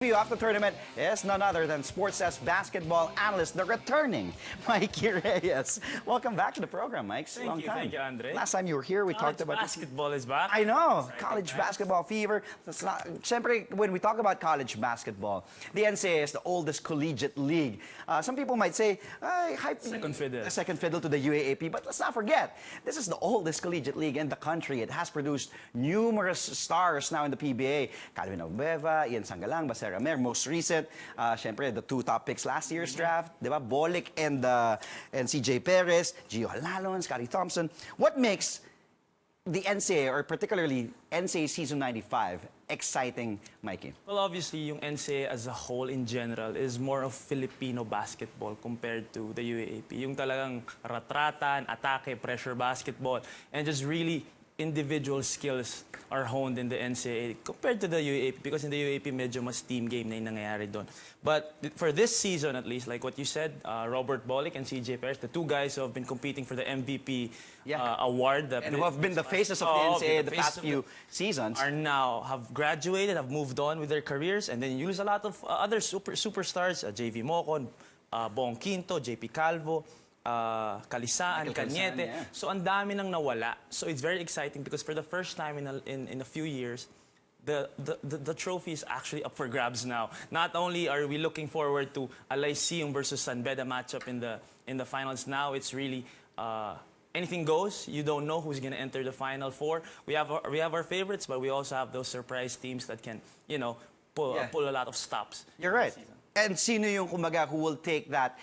Preview of the tournament is none other than Sports S basketball analyst, the returning Mikee Reyes. Welcome back to the program, Mike. Long time. Thank you, Andre. Last time you were here, we talked about basketball is back. I know, college basketball fever. Siyempre, when we talk about college basketball, the NCAA is the oldest collegiate league. Some people might say, Second fiddle. Second fiddle to the UAAP, but let's not forget, this is the oldest collegiate league in the country. It has produced numerous stars now in the PBA. Calvin Obeva, Ian Sangalang, Baser Amer, most recent, syempre, the two top picks last year's draft, di ba? Bolick and CJ Perez, Gio Halalon, Scotty Thompson. What makes the NCAA, or particularly NCAA Season 95, exciting, Mikey? Well, obviously, yung NCAA as a whole in general is more of Filipino basketball compared to the UAAP. Yung talagang ratratan, atake, pressure basketball, and just really individual skills are honed in the NCAA compared to the UAAP, because in the UAAP medyo mas team game na yung nangyayari doon. But for this season at least, like what you said, Robert Bolick and CJ Perez, the two guys who have been competing for the MVP award. And who have been the faces of the NCAA the past few seasons. Are now, have graduated, have moved on with their careers, and then you lose a lot of other superstars, JV Mocon, Bong Quinto, JP Calvo, Kalisaan, Cañete. Yeah. So ang dami nang nawala. So it's very exciting because for the first time in a few years, the trophy is actually up for grabs now. Not only are we looking forward to a Lyceum versus Beda matchup in the finals, now it's really anything goes. You don't know who's going to enter the Final Four. We have our favorites, but we also have those surprise teams that can, you know, pull a lot of stops. You're right. And sino yung kumbaga who will take that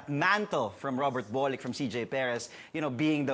mantle from Robert Bolick, from CJ Perez, you know, being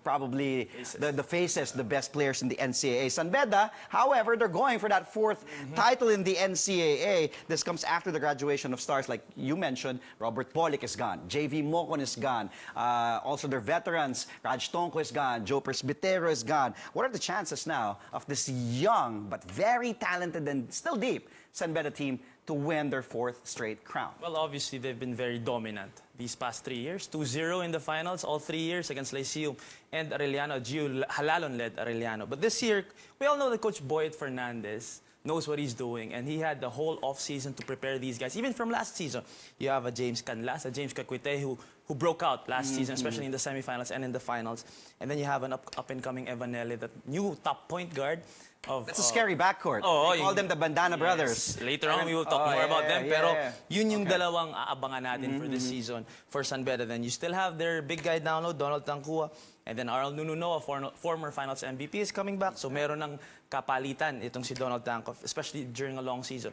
probably the faces, the best players in the NCAA. San Beda, however, they're going for that fourth title in the NCAA. This comes after the graduation of stars like you mentioned. Robert Bolick is gone. JV Mocon is gone. Also their veterans, Raj Tonko is gone. Joe Presbitero is gone. What are the chances now of this young but very talented and still deep San Beda team to win their fourth straight crown? Well, obviously, they've been very dominant these past 3 years. 2-0 in the finals, all 3 years against Lyceum and Arellano. Gio Halalon led Arellano. But this year, we all know that Coach Boyet Fernandez knows what he's doing, and he had the whole off-season to prepare these guys. Even from last season, you have a James Canlas, a James Caquite who broke out last season, especially in the semifinals and in the finals. And then you have an up-and-coming Evanelli, that new top point guard. That's a scary backcourt. They call them the Bandana Brothers. Later on, we will talk more about them. Pero yun yung dalawang aabangan natin for this season for San Beda. Then you still have their big guy down low, Donald Tancua. And then Arl Nununo, a former finals MVP, is coming back. So meron ng kapalitan itong si Donald Tancua, especially during a long season.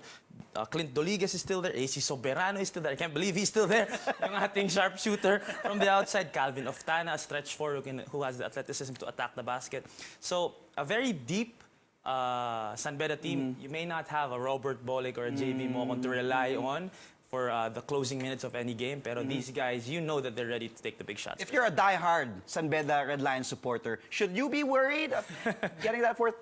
Clint Doligas is still there. AC Soberano is still there. I can't believe he's still there. Yung ating sharpshooter from the outside. Calvin Oftana, a stretch forward who has the athleticism to attack the basket. So a very deep San Beda team. You may not have a Robert Bolick or a JV Mocon to rely on for the closing minutes of any game, pero these guys, you know that they're ready to take the big shots. If you're a die-hard San Beda Red Lions supporter, should you be worried of getting that fourth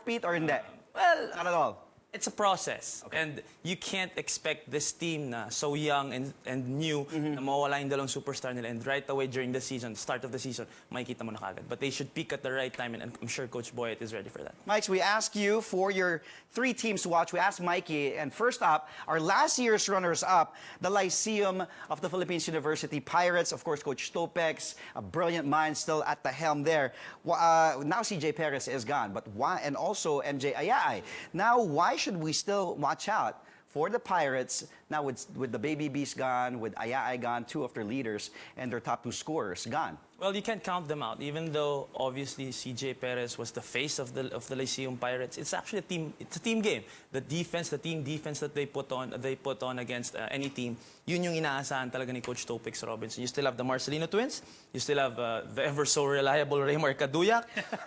beat or hindi? Well, not at all. It's a process. And you can't expect this team na so young and new na mawala yung dalawang superstar nila, and right away during the season, start of the season, makikita mo na kagad. But they should peak at the right time, and I'm sure Coach Boyet is ready for that. Mike, we ask you for your 3 teams to watch. We asked Mikey, and first up, our last year's runners-up, the Lyceum of the Philippines University Pirates. Of course, Coach Stopex, a brilliant mind still at the helm there. Now CJ Perez is gone, but why? And also MJ Ayay. Now, why should we still watch out for the Pirates now with the Baby Bees gone, with Ayay gone, 2 of their leaders and their top 2 scorers gone? Well, you can't count them out. Even though obviously CJ Perez was the face of the Lyceum Pirates, it's actually a team. It's a team game. The defense, the team defense that they put on against any team. Yun yung inaasahan talaga ni Coach Topex Robinson. You still have the Marcelino twins. You still have the ever so reliable Raymar Caduyac.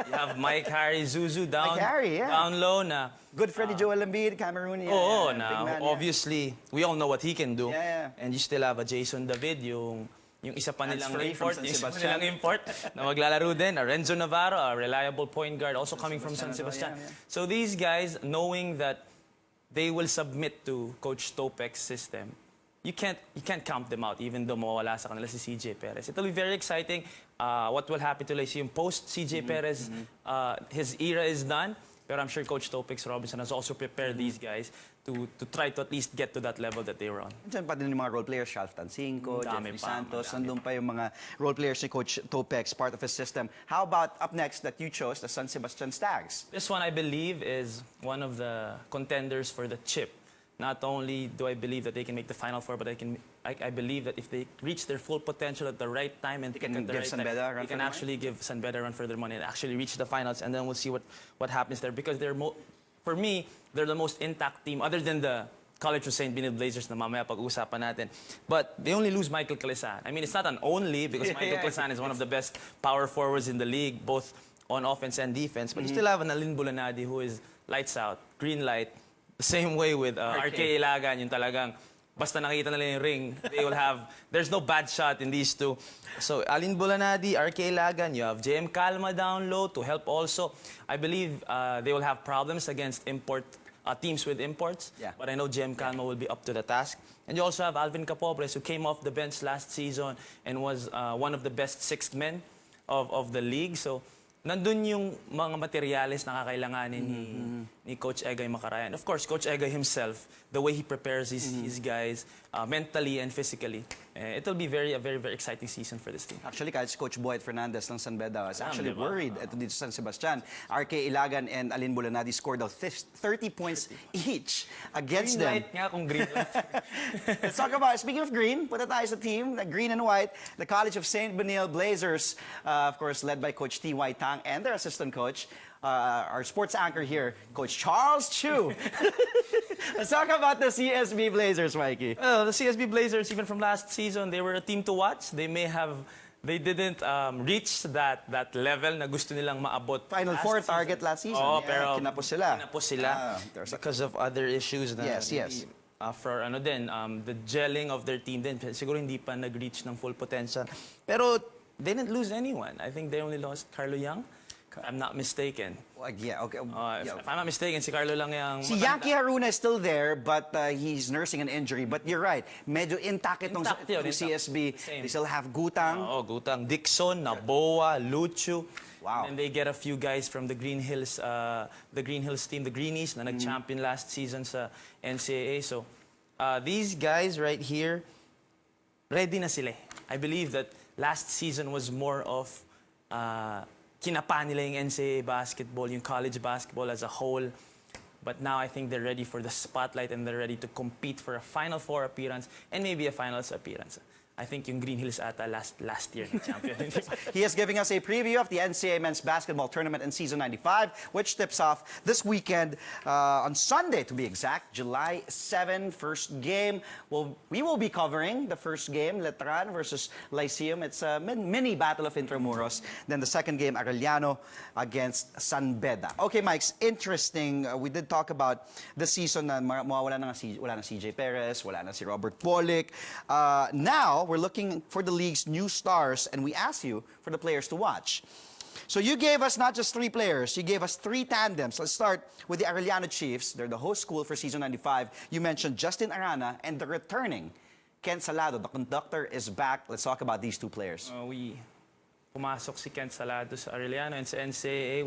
You have Mike Harry Zuzu down low na. Good Freddie Joel Embiid, Cameroon. Now obviously we all know what he can do. And you still have a Jason David, yung isa pa nilang import, na maglalaro din, a Renzo Navarro, a reliable point guard, also coming from San Sebastian. So these guys, knowing that they will submit to Coach Topex's system, you can't count them out, even though mawala sa kanila si CJ Perez. It'll be very exciting. What will happen to Lyceum post CJ Perez? His era is done. But I'm sure Coach Topex Robinson has also prepared these guys to try to at least get to that level that they were on. Diyan pa din yung mga role players, Shalf Tancinco, Dami Jeffrey pa, Santos, madami. nandun pa yung mga role players ni Coach Topex, part of his system. How about up next that you chose, the San Sebastian Stags? This one, I believe, is one of the contenders for the chip. Not only do I believe that they can make the Final Four, but I believe that if they reach their full potential at the right time and can pick at the give right San time, Beda a run they for can their actually give San Beda a run for their money and actually reach the finals, and then we'll see what happens there. Because for me, they're the most intact team, other than the College of St. Benilde Blazers na mamaya pag-uusapan natin. But they only lose Michael Calisan. I mean, it's not an only, because Michael Calisan is one of the best power forwards in the league, both on offense and defense. But you still have an Alin Bulanadi who is lights out, green light. The same way with RK Ilagan, yung talagang basta nakita nila yung ring, they will have, there's no bad shot in these two. So Alin Bulanadi, RK Ilagan, you have JM Calma down low to help also. I believe they will have problems against teams with imports, but I know JM Calma will be up to the task. And you also have Alvin Capobres, who came off the bench last season and was one of the best sixth men of the league. So nandun yung mga materyales na kakailanganin ni Coach Egay Macarayan. Of course, Coach Egay himself, the way he prepares his guys mentally and physically, it'll be a very, very exciting season for this team. Actually, kahit si Coach Boyd Fernandez ng San Beda was actually worried ito dito sa San Sebastian. RK Ilagan and Alin Bulanadi scored out 30 points each against Green them. light nga kung green light. Let's talk about, speaking of green, punta tayo sa team, the green and white, the College of St. Benilde Blazers, of course, led by Coach T.Y. Tang and their assistant coach, our sports anchor here, Coach Charles Chu. Let's talk about the CSB Blazers, Mikey. Well, the CSB Blazers, even from last season, they were a team to watch. They didn't reach that level na gusto nilang maabot. Final Four target last season. Oh, pero kinapos sila. Because of other issues. Na Yes. For the gelling of their team din, siguro hindi pa nag-reach ng full potential. Pero they didn't lose anyone. I think they only lost Carlo Young, if I'm not mistaken. If I'm not mistaken, si Carlo lang yung... Si Yaki Haruna is still there, but he's nursing an injury. But you're right, medyo intact itong CSB. They still have Gutang. Gutang. Dixon, Naboa, Luchu. Wow. And they get a few guys from the Green Hills team, the Greenies, na nag-champion last season sa NCAA. So, these guys right here, ready na sila. I believe that last season was more of kinapa nila yung NCAA basketball, yung college basketball as a whole. But now I think they're ready for the spotlight and they're ready to compete for a Final Four appearance and maybe a finals appearance. I think yung Green Hills ata last year na champion. He is giving us a preview of the NCAA Men's Basketball Tournament in Season 95, which tips off this weekend on Sunday, to be exact, July 7, first game. We will be covering the first game, Letran versus Lyceum. It's a mini battle of Intramuros. Then the second game, Arellano against San Beda. Okay, Mike, interesting. We did talk about the season na wala na CJ Perez, wala na si Robert Bolick. Now, we're looking for the league's new stars, and we asked you for the players to watch. So you gave us not just 3 players, you gave us 3 tandems. Let's start with the Arellano Chiefs. They're the host school for Season 95. You mentioned Justin Arana and the returning Ken Salado. The conductor is back. Let's talk about these 2 players. Pumasok si Ken Salado sa Arellano and sa NCAA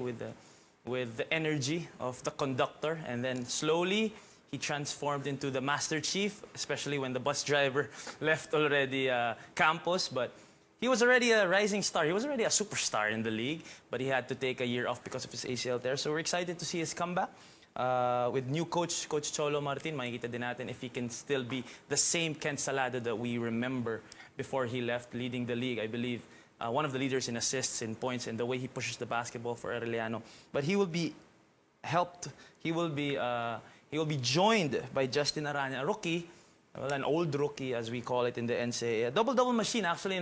with the energy of the conductor, and then slowly he transformed into the Master Chief, especially when the bus driver left already campus. But he was already a rising star. He was already a superstar in the league, but he had to take a year off because of his ACL tear. So we're excited to see his comeback. With new Coach Cholo Martin, makikita din natin if he can still be the same Ken Salado that we remember before he left leading the league. I believe one of the leaders in assists, in points, and the way he pushes the basketball for Arellano. But he will be helped. He will be joined by Justin Arana, a rookie, well, an old rookie as we call it in the NCAA. A double-double machine. Actually,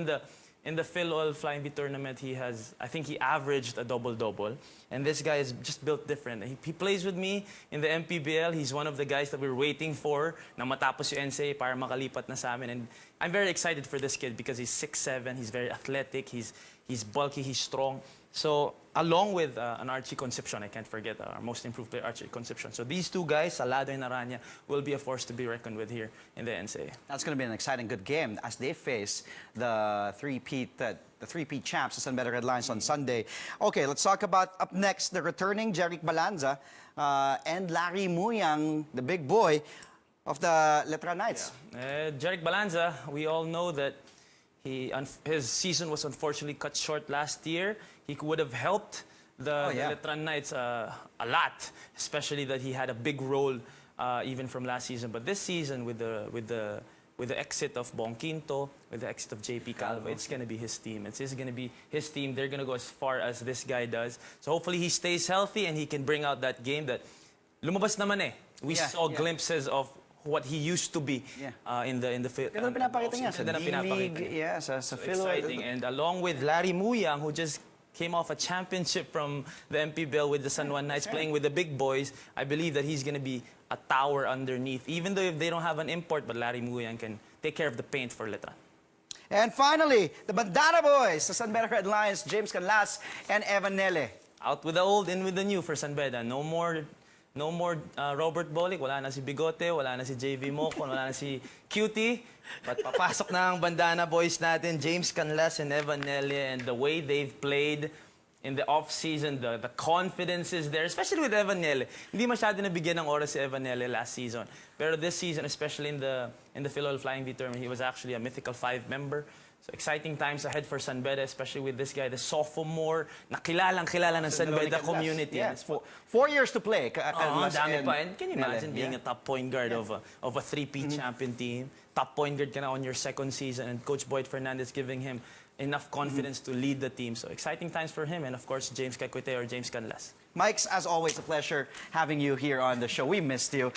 in the Phil Oil Flying V tournament, I think he averaged a double-double. And this guy is just built different. He plays with me in the MPBL. He's one of the guys that we're waiting for na matapos yung NCAA para makalipat na sa amin. And I'm very excited for this kid because he's 6'7", he's very athletic, he's bulky, he's strong. So, along with an Archie Concepcion, I can't forget our most improved player, Archie Concepcion. So these two guys, Salado and Aranya, will be a force to be reckoned with here in the NCAA. That's going to be an exciting, good game as they face the three-peat champs, the San Beda Red Lions, on Sunday. Okay, let's talk about up next the returning Jeric Balanza and Larry Muyang, the big boy of the Letra Knights. Jeric Balanza, we all know that his season was unfortunately cut short last year. He would have helped the Letran Knights a lot, especially that he had a big role even from last season. But this season, with the exit of Bong Quinto, with the exit of JP Calvo, it's going to be his team. It's going to be his team. They're going to go as far as this guy does. So hopefully he stays healthy and he can bring out that game that lumabas naman eh. We saw glimpses of what he used to be in the field. Ganun pinapakita niya sa D-League, sa Philo. Exciting. And along with Larry Muyang, who just came off a championship from the MP with the San Juan Knights, playing with the big boys, I believe that he's going to be a tower underneath. Even though if they don't have an import, but Larry Muyang can take care of the paint for Letran. And finally, the Bandana Boys, the San Beda Red Lions, James Canlas and Evan Nele. Out with the old, in with the new for San Beda. No more Robert Bolick, wala na si Bigote, wala na si JV Mocon, wala na si Cutie. But papasok na ang Bandana Boys natin, James Canlas and Evan Nele, and the way they've played in the off-season, the confidence is there, especially with Evan Nele. Hindi masyado nabigyan ng oras si Evan Nele last season. Pero this season, especially in the Philo Flying V tournament, he was actually a mythical 5 member. So exciting times ahead for San Beda, especially with this guy, the sophomore, na kilala ng San Beda community. Yeah, 4 years to play. Dami pa. And can you imagine being a top point guard of a three-peat champion team? Top point guard ka na on your second season, and Coach Boyd Fernandez giving him enough confidence to lead the team. So exciting times for him, and of course, James Caquete or James Canlas. Mike's, as always, a pleasure having you here on the show. We missed you.